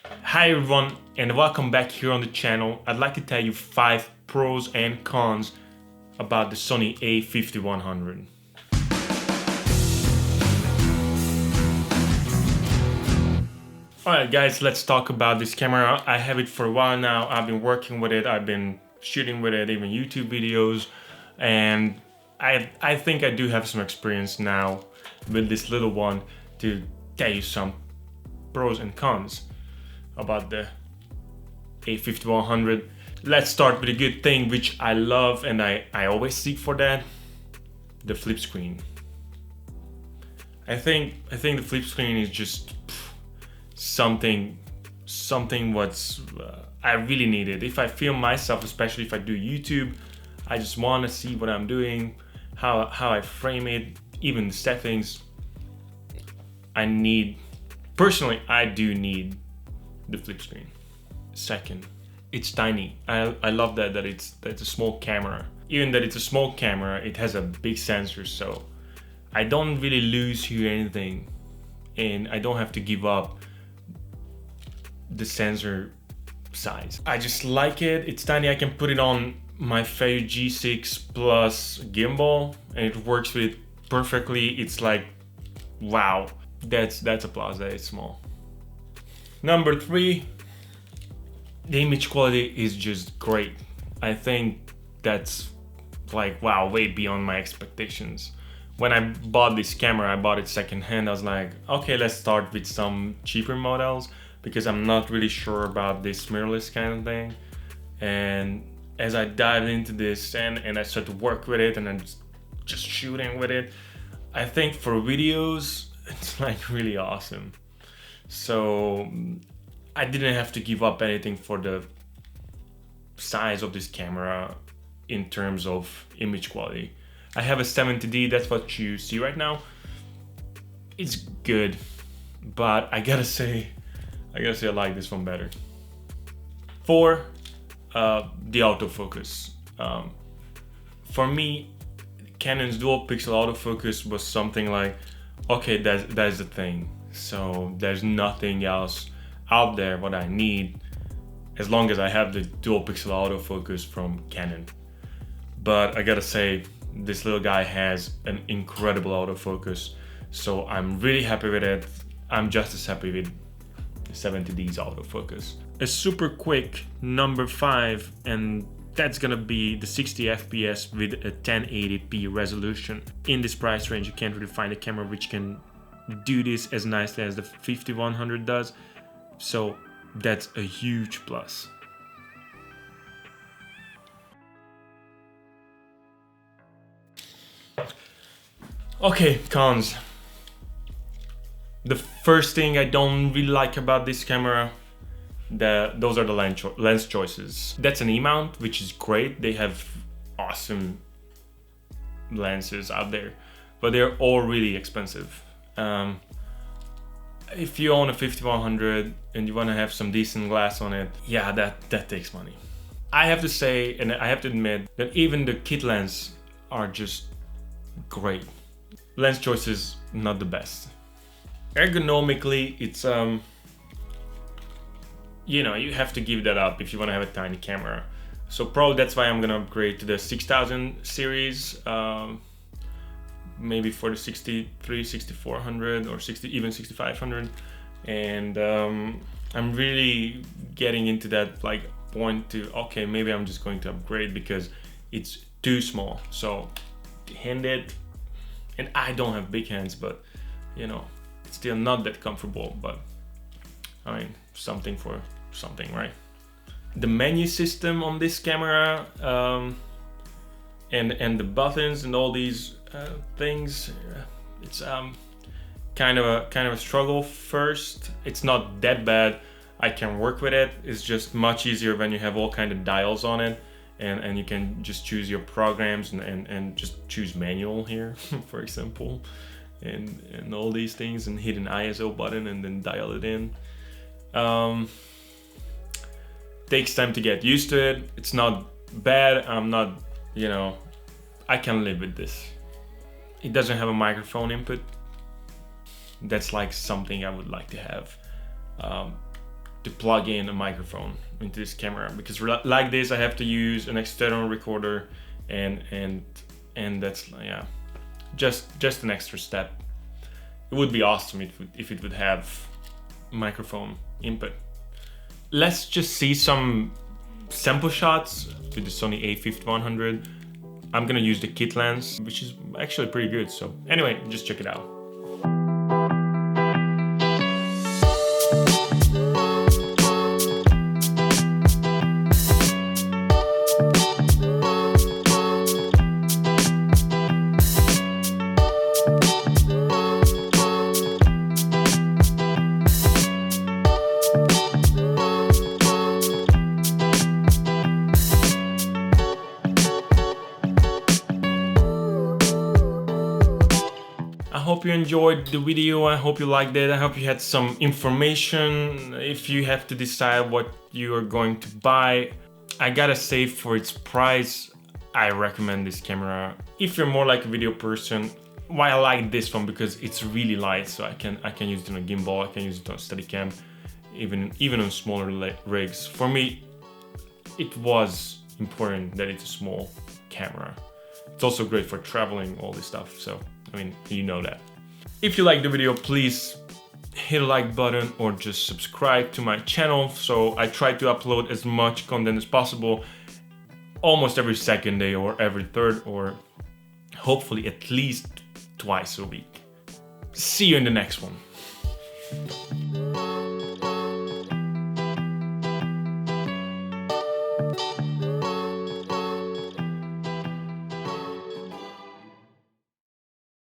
Hi everyone, and welcome back here on the channel. I'd like to tell you 5 pros and cons about the Sony a5100. Alright guys, let's talk about this camera. I have it for a while now. I've been working with it, I've been shooting with it, even YouTube videos, and I think I do have some experience now with this little one to tell you some pros and cons about the a5100. Let's start with a good thing which I love and I always seek for that, the flip screen. I think the flip screen is just something what's I really need it. If I film myself, especially if I do YouTube, I just want to see what I'm doing, how I frame it, even the settings. Personally, I do need the flip screen. Second, it's tiny. I love that it's a small camera. Even that it's a small camera, it has a big sensor, so I don't really lose here anything, and I don't have to give up the sensor size. I just like it. It's tiny. I can put it on my favorite G6 Plus gimbal, and it works with it perfectly. It's like, wow, that's applause that it's small. Number 3, the image quality is just great. I think that's like, wow, way beyond my expectations. When I bought this camera, I bought it secondhand. I was like, okay, let's start with some cheaper models because I'm not really sure about this mirrorless kind of thing. And as I dived into this and I started to work with it and I'm just shooting with it, I think for videos, it's like really awesome. So I didn't have to give up anything for the size of this camera in terms of image quality. I have a 70D, that's what you see right now. It's good, but I gotta say I like this one better. 4, the autofocus. For me, Canon's dual pixel autofocus was something like, okay, that's the thing. So there's nothing else out there what I need as long as I have the dual pixel autofocus from Canon. But I gotta say, this little guy has an incredible autofocus, so I'm really happy with it. I'm just as happy with the 70D's autofocus. A super quick number 5, and that's gonna be the 60 FPS with a 1080p resolution. In this price range, you can't really find a camera which can do this as nicely as the 5100 does, so that's a huge plus. Okay, cons. The first thing I don't really like about this camera, those are the lens choices. That's an E-mount, which is great. They have awesome lenses out there, but they're all really expensive. If you own a 5100 and you want to have some decent glass on it, yeah, that takes money. I have to say, and I have to admit, that even the kit lens are just great. Lens choices, not the best. Ergonomically, it's you know, you have to give that up if you want to have a tiny camera. So probably that's why I'm gonna upgrade to the 6000 series, maybe for the 63, 6400 or even 6500. And I'm really getting into that like point to, okay, maybe I'm just going to upgrade because it's too small. So handed, and I don't have big hands, but you know, it's still not that comfortable, but I mean, something for something, right? The menu system on this camera, and the buttons and all these things, it's kind of a struggle first. It's not that bad. I can work with it. It's just much easier when you have all kind of dials on it, and you can just choose your programs and just choose manual here, for example, and all these things, and hit an ISO button and then dial it in. Takes time to get used to it. It's not bad. I'm not, you know, I can live with this. It doesn't have a microphone input. That's like something I would like to have. to plug in a microphone into this camera, because like this I have to use an external recorder, and that's, yeah, just an extra step. It would be awesome if it would have microphone input. Let's just see some sample shots with the Sony a5100. I'm gonna use the kit lens, which is actually pretty good. So anyway, just check it out. I hope you enjoyed the video. I hope you liked it. I hope you had some information. If you have to decide what you are going to buy, I gotta say, for its price, I recommend this camera. If you're more like a video person, why I like this one, because it's really light, so I can use it on a gimbal, I can use it on a Steadicam, even on smaller rigs. For me, it was important that it's a small camera. It's also great for traveling, all this stuff. So I mean, you know that. If you like the video, please hit a like button or just subscribe to my channel. So I try to upload as much content as possible, almost every second day or every third, or hopefully at least twice a week. See you in the next one.